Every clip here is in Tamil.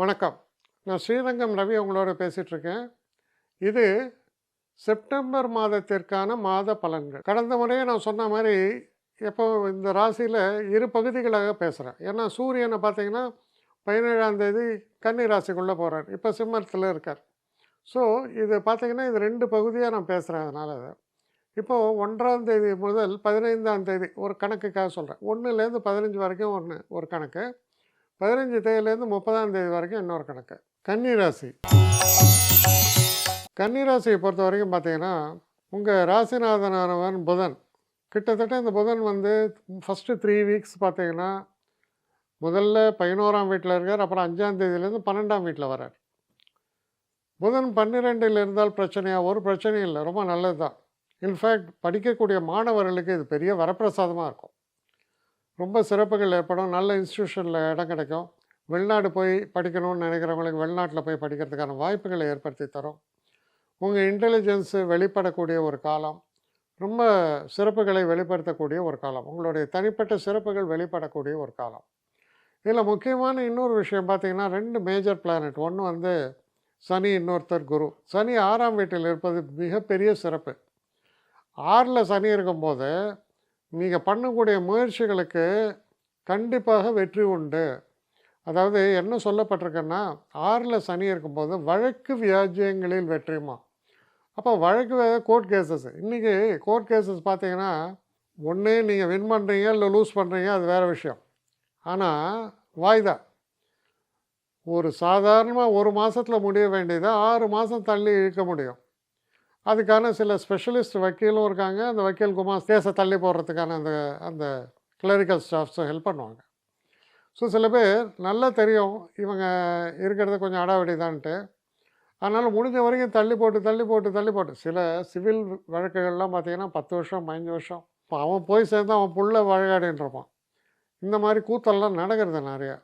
வணக்கம். நான் ஸ்ரீரங்கம் ரவி உங்களோட பேசிகிட்ருக்கேன். இது செப்டம்பர் மாதத்திற்கான மாத பலன்கள். கடந்த முறையே நான் சொன்ன மாதிரி, எப்போ இந்த ராசியில் இரு பகுதிகளாக பேசுகிறேன். ஏன்னா சூரியனை பார்த்தீங்கன்னா 17ஆம் தேதி கன்னி ராசிக்குள்ளே போகிறார். இப்போ சிம்மத்தில் இருக்கார். ஸோ இது பார்த்தீங்கன்னா இது 2 பகுதியாக நான் பேசுகிறேன். அதனால் இப்போது 1ஆம் தேதி முதல் 15ஆம் தேதி ஒரு கணக்குக்காக சொல்கிறேன். 1லேருந்து 15 வரைக்கும் ஒரு கணக்கு, 15 தேதியிலேருந்து 30ஆம் தேதி வரைக்கும் இன்னொரு கணக்கு. கன்னிராசி. கன்னிராசியை பொறுத்த வரைக்கும் பார்த்தீங்கன்னா, உங்கள் ராசிநாதனானவன் புதன். கிட்டத்தட்ட இந்த புதன் ஃபஸ்ட்டு 3 வீக்ஸ் பார்த்தீங்கன்னா, முதல்ல 11ஆம் வீட்டில் இருக்கார். அப்புறம் 5ஆம் தேதியிலேருந்து 12ஆம் வீட்டில் வரார். புதன் 12இல் இருந்தால் பிரச்சனையா? ஒரு பிரச்சனையும் இல்லை, ரொம்ப நல்லது தான். இன்ஃபேக்ட் படிக்கக்கூடிய மாணவர்களுக்கு இது பெரிய வரப்பிரசாதமாக இருக்கும். ரொம்ப சிறப்புகள் ஏற்படும். நல்ல இன்ஸ்டியூஷனில் இடம் கிடைக்கும். வெளிநாடு போய் படிக்கணும்னு நினைக்கிறவங்களுக்கு வெளிநாட்டில் போய் படிக்கிறதுக்கான வாய்ப்புகளை ஏற்படுத்தி தரும். உங்கள் இன்டெலிஜென்ஸு வெளிப்படக்கூடிய ஒரு காலம், ரொம்ப சிறப்புகளை வெளிப்படுத்தக்கூடிய ஒரு காலம், உங்களுடைய தனிப்பட்ட சிறப்புகள் வெளிப்படக்கூடிய ஒரு காலம். இதில் முக்கியமான இன்னொரு விஷயம் பார்த்திங்கன்னா, 2 மேஜர் பிளானட். ஒன்று சனி, இன்னொருத்தர் குரு. சனி 6ஆம் வீட்டில் இருப்பது மிகப்பெரிய சிறப்பு. 6ல் சனி இருக்கும்போது நீங்கள் பண்ணக்கூடிய முயற்சிகளுக்கு கண்டிப்பாக வெற்றி உண்டு. அதாவது என்ன சொல்லப்பட்டிருக்குன்னா, 6ல் சனி இருக்கும்போது வழக்கு வியாஜ்யங்களில் வெற்றிமா. அப்போ வழக்கு கோர்ட் கேசஸ். இன்றைக்கி கோர்ட் கேசஸ் பார்த்தீங்கன்னா, ஒன்று நீங்கள் வின் பண்ணுறீங்க இல்லை லூஸ் பண்ணுறீங்க, அது வேறு விஷயம். ஆனால் வாய்தா ஒரு சாதாரணமாக 1 மாதத்தில் முடிய வேண்டியதை 6 மாதம் தள்ளி இழுக்க முடியும். அதுக்கான சில ஸ்பெஷலிஸ்ட் வக்கீலும் இருக்காங்க. அந்த வக்கீல் குமார் கேஸை தள்ளி போடுறதுக்கான அந்த அந்த கிளரிக்கல் ஸ்டாஃப்ஸும் ஹெல்ப் பண்ணுவாங்க. ஸோ சில பேர் நல்லா தெரியும் இவங்க இருக்கிறது கொஞ்சம் அடாவடி தான்ட்டு. அதனால் முடிஞ்ச வரைக்கும் தள்ளி போட்டு சில சிவில் வழக்குகள்லாம் பார்த்திங்கன்னா 10 வருஷம் 15 வருஷம். இப்போ அவன் போய் சேர்ந்து அவன் புள்ள வழக்காடின்னு இருப்பான். இந்த மாதிரி கூத்தெல்லாம் நடக்கிறது நிறையா.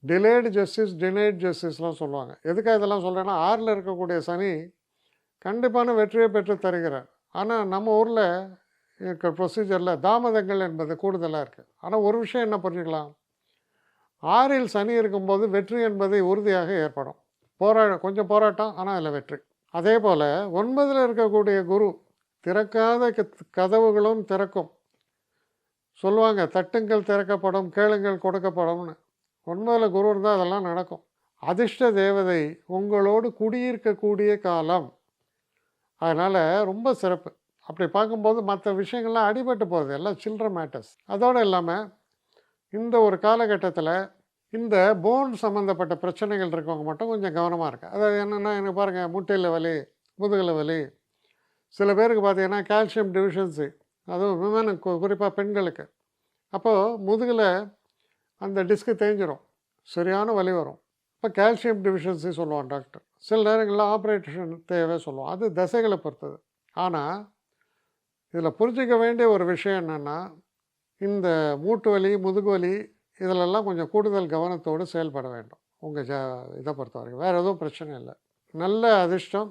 டிலேடு ஜஸ்டிஸ், டினைட் ஜஸ்டிஸ்லாம் சொல்லுவாங்க. எதுக்காக இதெல்லாம் சொல்கிறேன்னா, 6ல் இருக்கக்கூடிய சனி கண்டிப்பான வெற்றியை பெற்று தருகிறார். ஆனால் நம்ம ஊரில் இருக்கிற ப்ரொசீஜரில் தாமதங்கள் என்பது கூடுதலாக இருக்குது. ஆனால் ஒரு விஷயம் என்ன புரிஞ்சுக்கலாம், 6ல் சனி இருக்கும்போது வெற்றி என்பது உறுதியாக ஏற்படும். கொஞ்சம் போராட்டம், ஆனால் அதில் வெற்றி. அதே போல் 9ல் இருக்கக்கூடிய குரு, திறக்காத கதவுகளும் திறக்கும் சொல்லுவாங்க. தட்டுங்கள் திறக்கப்படும், கேளுங்கள் கொடுக்கப்படும்னு. 9ல் குரு இருந்தால் அதெல்லாம் நடக்கும். அதிர்ஷ்ட தேவதை உங்களோடு குடியிருக்கக்கூடிய காலம். அதனால் ரொம்ப சிறப்பு. அப்படி பார்க்கும்போது மற்ற விஷயங்கள்லாம் அடிபட்டு போகுது, எல்லாம் சில்ட்ரன் மேட்டர்ஸ். அதோடு இல்லாமல் இந்த ஒரு காலகட்டத்தில் இந்த போன் சம்மந்தப்பட்ட பிரச்சனைகள் இருக்கவங்க மட்டும் கொஞ்சம் கவனமாக இருக்குது. அதாவது என்னென்னா, எனக்கு பாருங்கள், முட்டையில் வலி, முதுகில் வலி, சில பேருக்கு பார்த்திங்கன்னா கால்சியம் டிஃபிஷியன்சி, அதுவும் விமனுக்கு, குறிப்பாக பெண்களுக்கு. அப்போது முதுகில் அந்த டிஸ்க்கு தேஞ்சிரும், சரியான வலி வரும். இப்போ கால்சியம் டிஃபிஷியன்சி சொல்லுவான் டாக்டர். சில நேரங்களில் ஆப்ரேஷன் தேவை சொல்லுவோம். அது தசைகளை பொறுத்தது. ஆனால் இதில் புரிஞ்சிக்க வேண்டிய ஒரு விஷயம் என்னென்னா, இந்த மூட்டு வலி, முதுகு வலி இதிலெல்லாம் கொஞ்சம் கூடுதல் கவனத்தோடு செயல்பட வேண்டும். உங்கள் இதை பொறுத்த வரைக்கும் வேறு எதுவும் பிரச்சனை இல்லை. நல்ல அதிர்ஷ்டம்,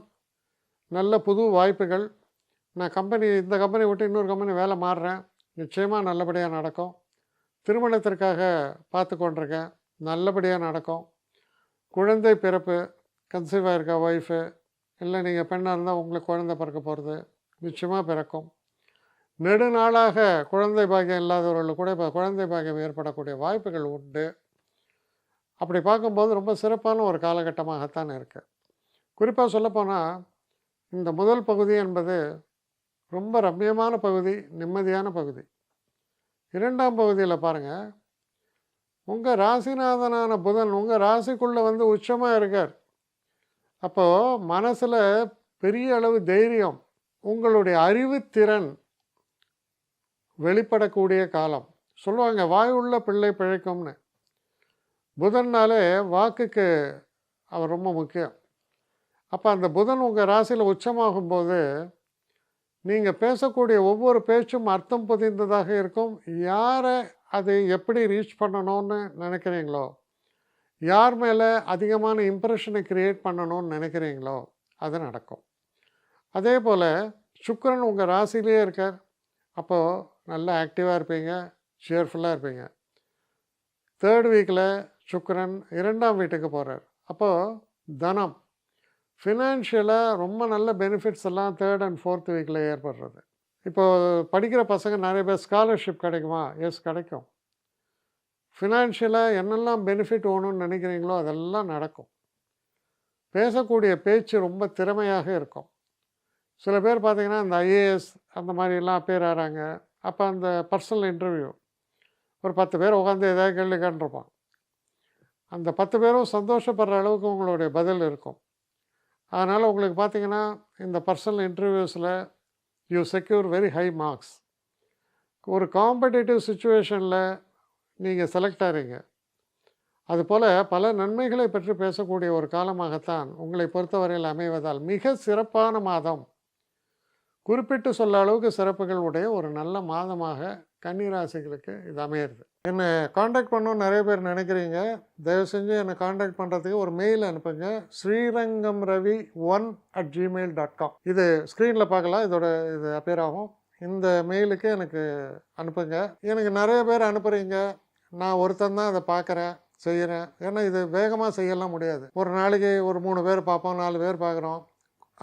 நல்ல புது வாய்ப்புகள். நான் இந்த கம்பெனி விட்டு இன்னொரு கம்பெனி வேலை மாறுறேன், நிச்சயமாக நல்லபடியாக நடக்கும். திருமணத்திற்காக பார்த்து கொண்டிருக்கேன், நல்லபடியாக நடக்கும். குழந்தை பிறப்பு, கன்சீவாக இருக்க ஒய்ஃபு, இல்லை நீங்கள் பெண்ணாக இருந்தால் உங்களுக்கு குழந்தை பிறக்க போகிறது, நிச்சயமாக பிறக்கும். நெடுநாளாக குழந்தை பாக்கியம் இல்லாதவர்களுக்கு கூட இப்போ குழந்தை பாக்கியம் ஏற்படக்கூடிய வாய்ப்புகள் உண்டு. அப்படி பார்க்கும்போது ரொம்ப சிறப்பான ஒரு காலகட்டமாகத்தான் இருக்குது. குறிப்பாக சொல்லப்போனால் இந்த முதல் பகுதி என்பது ரொம்ப ரம்மியமான பகுதி, நிம்மதியான பகுதி. 2ஆம் பகுதியில் பாருங்கள், உங்கள் ராசிநாதனான புதன் உங்கள் ராசிக்குள்ளே உச்சமாக இருக்கார். அப்போது மனசில் பெரிய அளவு தைரியம், உங்களுடைய அறிவுத்திறன் வெளிப்படக்கூடிய காலம். சொல்லுவாங்க, வாயுள்ள பிள்ளை பிழைக்கும்னு. புதன்னாலே வாக்குக்கு அவர் ரொம்ப முக்கியம். அப்போ அந்த புதன் உங்கள் ராசியில் உச்சமாகும்போது நீங்கள் பேசக்கூடிய ஒவ்வொரு பேச்சும் அர்த்தம் புதிந்ததாக இருக்கும். யாரை அதை எப்படி ரீச் பண்ணணும்னு நினைக்கிறீங்களோ, யார் மேலே அதிகமான இம்ப்ரெஷனை க்ரியேட் பண்ணணும்னு நினைக்கிறீங்களோ அது நடக்கும். அதே போல் சுக்கிரன் உங்கள் ராசியிலே இருக்கார். அப்போது நல்லா ஆக்டிவாக இருப்பீங்க, சியர்ஃபுல்லாக இருப்பீங்க. 3rd வீக்கில் சுக்கிரன் 2ஆம் வீட்டுக்கு போகிறார். அப்போது தனம் ஃபினான்ஷியலாக ரொம்ப நல்ல பெனிஃபிட்ஸ் எல்லாம் 3rd அண்ட் 4th வீக்கில் ஏற்படுறது. இப்போது படிக்கிற பசங்க நிறைய பேர் ஸ்காலர்ஷிப் கிடைக்குமா? எஸ், கிடைக்கும். ஃபினான்ஷியலாக என்னெல்லாம் பெனிஃபிட் வேணும்னு நினைக்கிறீங்களோ அதெல்லாம் நடக்கும். பேசக்கூடிய பேச்சு ரொம்ப திறமையாக இருக்கும். சில பேர் பார்த்தீங்கன்னா இந்த ஐஏஎஸ் அந்த மாதிரிலாம் பேர் ஆகிறாங்க. அப்போ அந்த பர்சனல் இன்டர்வியூ ஒரு 10 பேர் உட்காந்து ஏதாவது கேள்வி கேட்டிருப்பான். அந்த 10 பேரும் சந்தோஷப்படுற அளவுக்கு உங்களுடைய பதில் இருக்கும். அதனால் உங்களுக்கு பார்த்தீங்கன்னா இந்த பர்சனல் இன்டர்வியூஸில் you secure very high marks. ஒரு காம்படிட்டிவ் சுச்சுவேஷனில் நீங்கள் செலக்ட் ஆகிறீங்க. அதுபோல் பல நன்மைகளை பற்றி பேசக்கூடிய ஒரு காலமாகத்தான் உங்களை பொறுத்தவரையில் அமைவதால் மிக சிறப்பான மாதம், குறிப்பிட்டு சொல்ல அளவுக்கு சிறப்புகள் உடைய ஒரு நல்ல மாதமாக கன்னிராசிகளுக்கு இது அமையிறது. என்னை காண்டாக்ட் பண்ணணும்னு நிறைய பேர் நினைக்கிறீங்க. தயவு செஞ்சு என்னை காண்டாக்ட் பண்ணுறதுக்கு ஒரு மெயில் அனுப்புங்க. srirangamravi1@gmail.com. இது ஸ்க்ரீனில் பார்க்கலாம், இது அப்பியர் ஆகும். இந்த மெயிலுக்கு எனக்கு அனுப்புங்க. எனக்கு நிறைய பேர் அனுப்புகிறீங்க. நான் ஒருத்தன் தான் அதை பார்க்குறேன், செய்கிறேன். ஏன்னா இது வேகமாக செய்யலாம் முடியாது. ஒரு நாளைக்கு ஒரு 3 பேர் பார்ப்போம், 4 பேர் பார்க்குறோம்.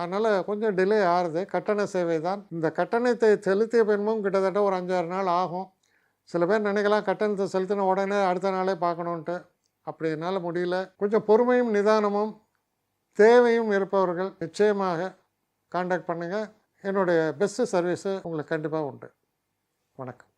அதனால் கொஞ்சம் டிலே ஆகுது. கட்டண சேவை தான். இந்த கட்டணத்தை செலுத்திய பின்பும் கிட்டத்தட்ட ஒரு 5-6 நாள் ஆகும். சில பேர் நினைக்கலாம் கட்டணத்தை செலுத்தின உடனே அடுத்த நாளே பார்க்கணுன்ட்டு. அப்படி என்னால் முடியல. கொஞ்சம் பொறுமையும் நிதானமும் தேவையும் இருப்பவர்கள் நிச்சயமாக காண்டாக்ட் பண்ணுங்கள். என்னுடைய பெஸ்ட்டு சர்வீஸு உங்களுக்கு கண்டிப்பாக உண்டு. வணக்கம்.